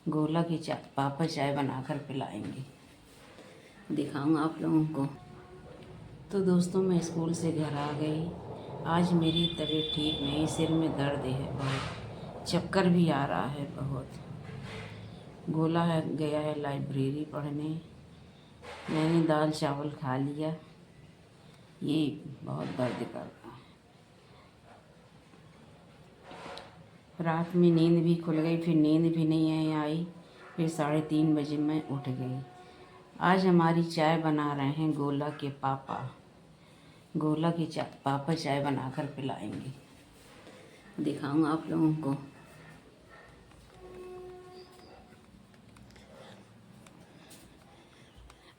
गोला की पापा चाय बनाकर पिलाएंगे, दिखाऊंगा आप लोगों को। तो दोस्तों, मैं स्कूल से घर आ गई। आज मेरी तबीयत ठीक नहीं, सिर में दर्द है बहुत, चक्कर भी आ रहा है बहुत। गोला गया है लाइब्रेरी पढ़ने। मैंने दाल चावल खा लिया, ये बहुत दर्द करता है। रात में नींद भी खुल गई, फिर नींद भी नहीं आई। फिर 3:30 बजे मैं उठ गई। आज हमारी चाय बना रहे हैं गोला के पापा। गोला की पापा चाय बनाकर पिलाएंगे, दिखाऊंगा आप लोगों को।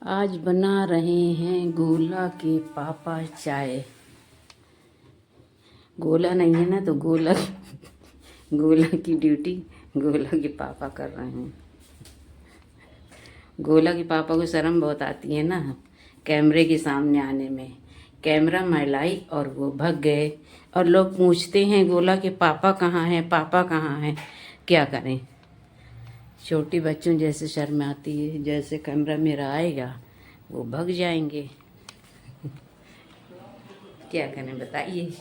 आज बना रहे हैं गोला के पापा चाय। गोला नहीं है ना, तो गोला गोला की ड्यूटी गोला के पापा कर रहे हैं। गोला के पापा को शर्म बहुत आती है ना कैमरे के सामने आने में। कैमरा मैं लाई और वो भाग गए, और लोग पूछते हैं गोला के पापा कहाँ हैं, पापा कहाँ हैं। क्या करें, छोटी बच्चों जैसे शर्म आती है। जैसे कैमरा मेरा आएगा वो भाग जाएंगे। क्या करें बताइए।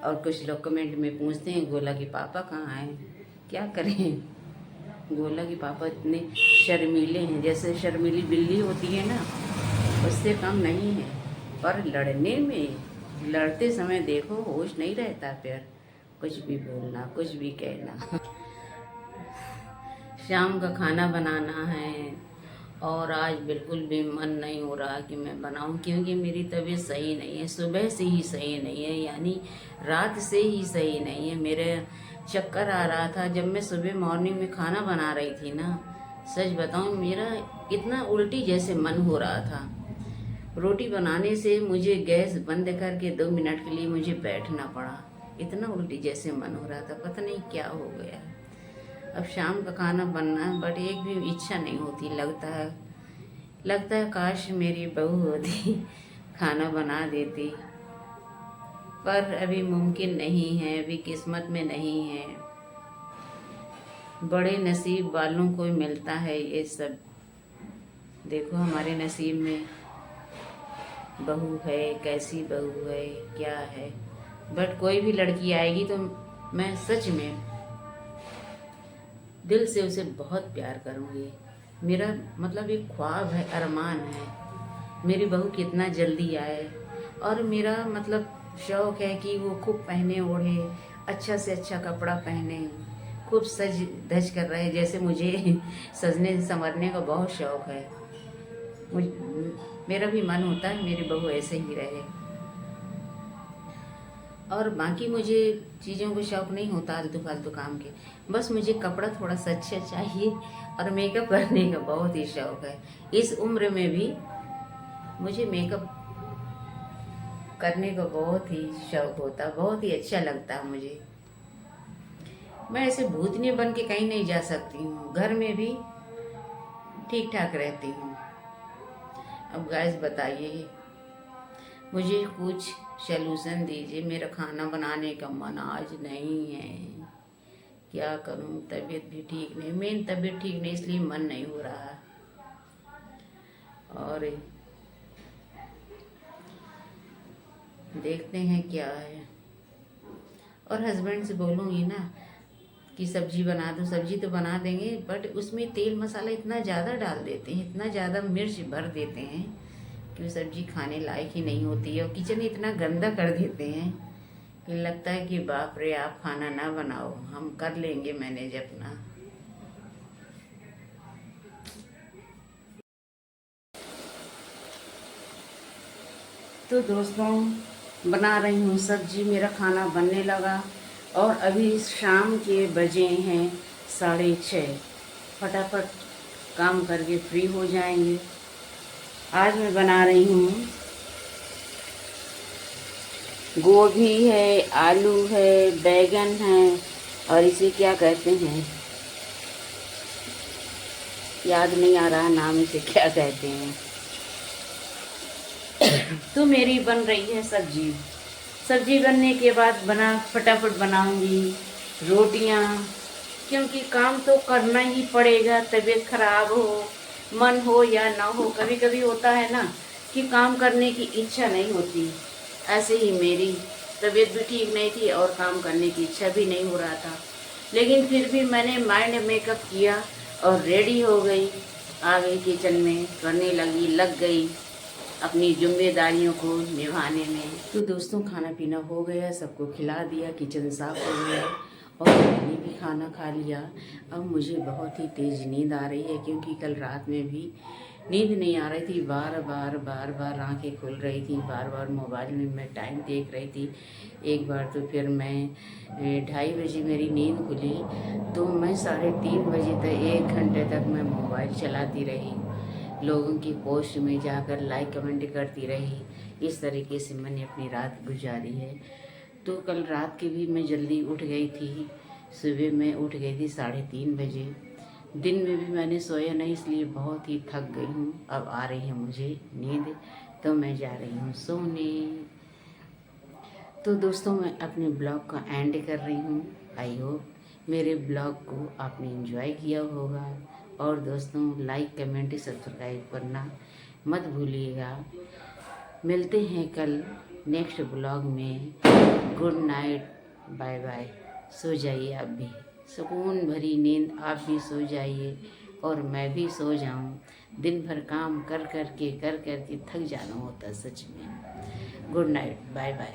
और कुछ लोग कमेंट में पूछते हैं गोला के पापा कहाँ हैं। क्या करें, गोला के पापा इतने शर्मीले हैं, जैसे शर्मीली बिल्ली होती है ना, उससे कम नहीं है। पर लड़ने में, लड़ते समय देखो होश नहीं रहता फिर, कुछ भी बोलना, कुछ भी कहना। शाम का खाना बनाना है, और आज बिल्कुल भी मन नहीं हो रहा कि मैं बनाऊं, क्योंकि मेरी तबीयत सही नहीं है। सुबह से ही सही नहीं है, यानी रात से ही सही नहीं है। मेरे चक्कर आ रहा था जब मैं सुबह मॉर्निंग में खाना बना रही थी ना। सच बताऊं, मेरा इतना उल्टी जैसे मन हो रहा था। रोटी बनाने से मुझे गैस बंद करके 2 मिनट के लिए मुझे बैठना पड़ा। इतना उल्टी जैसे मन हो रहा था, पता नहीं क्या हो गया। अब शाम का खाना बनना है, बट एक भी इच्छा नहीं होती। लगता है काश मेरी बहू होती, खाना बना देती, पर अभी मुमकिन नहीं है, अभी किस्मत में नहीं है। बड़े नसीब वालों को मिलता है ये सब। देखो हमारे नसीब में बहू है, कैसी बहू है, क्या है। बट कोई भी लड़की आएगी तो मैं सच में दिल से उसे बहुत प्यार करूँगी। मेरा मतलब एक ख्वाब है, अरमान है, मेरी बहू कितना जल्दी आए। और मेरा मतलब शौक़ है कि वो खूब पहने ओढ़े, अच्छा से अच्छा कपड़ा पहने, खूब सज धज कर रहे। जैसे मुझे सजने संवरने का बहुत शौक़ है। मेरा भी मन होता है मेरी बहू ऐसे ही रहे। और बाकी मुझे चीज़ों को शौक़ नहीं होता आलतू फालतू काम के। बस मुझे कपड़ा थोड़ा सा अच्छा चाहिए, और मेकअप करने का बहुत ही शौक़ है। इस उम्र में भी मुझे मेकअप करने का बहुत ही शौक़ होता, बहुत ही अच्छा लगता है मुझे। मैं ऐसे भूतनी बन के कहीं नहीं जा सकती हूँ, घर में भी ठीक ठाक रहती हूँ। अब गाइस बताइए, मुझे कुछ सलूशन दीजिए। मेरा खाना बनाने का मन आज नहीं है, क्या करूं। तबीयत भी ठीक नहीं, मेरी तबीयत ठीक नहीं, इसलिए मन नहीं हो रहा। और देखते हैं क्या है। और हस्बैंड से बोलूँगी ना कि सब्जी बना दो। सब्जी तो बना देंगे, बट उसमें तेल मसाला इतना ज़्यादा डाल देते हैं, इतना ज़्यादा मिर्च भर देते हैं कि वो सब्जी खाने लायक ही नहीं होती है। और किचन इतना गंदा कर देते हैं कि लगता है कि बाप रे, आप खाना ना बनाओ, हम कर लेंगे मैनेज अपना। तो दोस्तों, बना रही हूँ सब्जी, मेरा खाना बनने लगा। और अभी शाम के बजे हैं 6:30। फटाफट काम करके फ्री हो जाएंगे। आज मैं बना रही हूँ, गोभी है, आलू है, बैगन है, और इसे क्या कहते हैं, याद नहीं आ रहा नाम, इसे क्या कहते हैं। तो मेरी बन रही है सब्जी। सब्जी बनने के बाद फटाफट बनाऊंगी रोटियां, क्योंकि काम तो करना ही पड़ेगा, तबीयत खराब हो, मन हो या ना हो। कभी कभी होता है ना कि काम करने की इच्छा नहीं होती। ऐसे ही मेरी तबीयत भी ठीक नहीं थी और काम करने की इच्छा भी नहीं हो रहा था, लेकिन फिर भी मैंने माइंड मेकअप किया और रेडी हो गई, आ गई किचन में, करने लग गई अपनी जिम्मेदारियों को निभाने में। तो दोस्तों, खाना पीना हो गया, सबको खिला दिया, किचन साफ हो गया और मैंने भी खाना खा लिया। अब मुझे बहुत ही तेज़ नींद आ रही है, क्योंकि कल रात में भी नींद नहीं आ रही थी। बार बार आंखें खुल रही थी, बार बार मोबाइल में मैं टाइम देख रही थी। एक बार तो फिर मैं 2:30 बजे मेरी नींद खुली, तो मैं 3:30 बजे तक 1 घंटे तक मैं मोबाइल चलाती रही, लोगों की पोस्ट में जाकर लाइक कमेंट करती रही। इस तरीके से मैंने अपनी रात गुजारी है। तो कल रात के भी मैं जल्दी उठ गई थी, सुबह मैं उठ गई थी 3:30 बजे। दिन में भी मैंने सोया नहीं, इसलिए बहुत ही थक गई हूँ। अब आ रही है मुझे नींद, तो मैं जा रही हूँ सोने। तो दोस्तों, मैं अपने ब्लॉग का एंड कर रही हूँ। आई होप मेरे ब्लॉग को आपने एंजॉय किया होगा। और दोस्तों, लाइक कमेंट सब्सक्राइब करना मत भूलिएगा। मिलते हैं कल नेक्स्ट ब्लॉग में। Good night, bye bye. सो जाइए आप भी, सुकून भरी नींद आप भी सो जाइए और मैं भी सो जाऊं। दिन भर काम कर कर के थक जाना होता है सच में। Good night, bye bye.